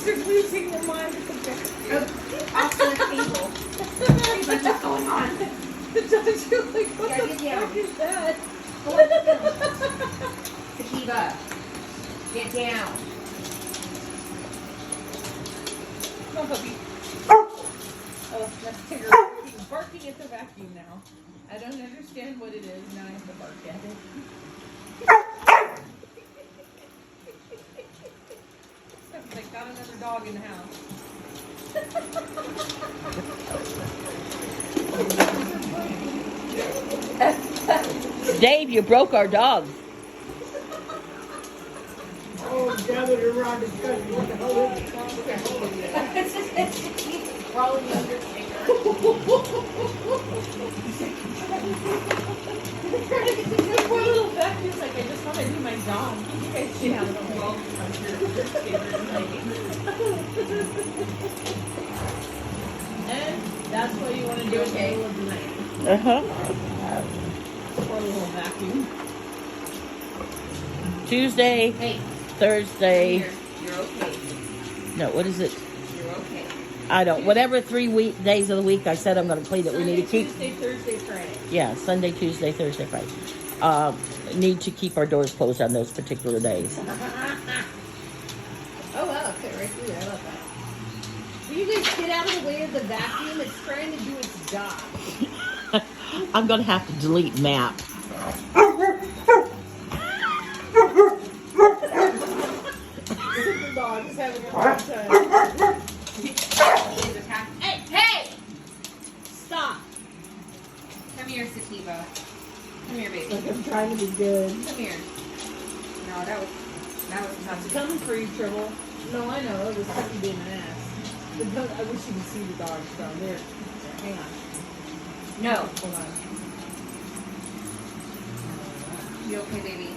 are losing their mind at the Off the table. He's like, what's going on? The dogs are like, what Yeah, the get down. fuck is that? Sakiva, get down. Come on, puppy. Oh, that's Tigger barking at the vacuum now. I don't understand what it is. Now I have to bark at it. Sounds like got another dog in the house. Dave, you broke our dog. Oh, gathered around the country. What the hell is it? He's crawling under the finger. The poor little vacuum's like, I just want to do my job. You guys should have it on the wall. And that's what you want to do in the middle of the night. Uh-huh. Poor little vacuum. Tuesday, Hey, Thursday. you're okay. No, what is it? You're okay. I don't. Whatever 3 days of the week I said I'm going to clean that we need to keep. Tuesday, Thursday, Friday. Yeah, Sunday, Tuesday, Thursday, Friday. Need to keep our doors closed on those particular days. Oh wow, fit right through there. I love that. Will you guys get out of the way of the vacuum? It's trying to do its job. I'm going to have to delete map. The dog is having a hard time. Hey, hey! Stop. Come here, Sativa. Come here, baby. I'm trying to be good. Come here. No, that was It's tough. coming for you, Tribble. No, I know. It was fucking being an ass. The dog, I wish you could see the dogs down there. Hang on. No. Hold on. You okay, baby?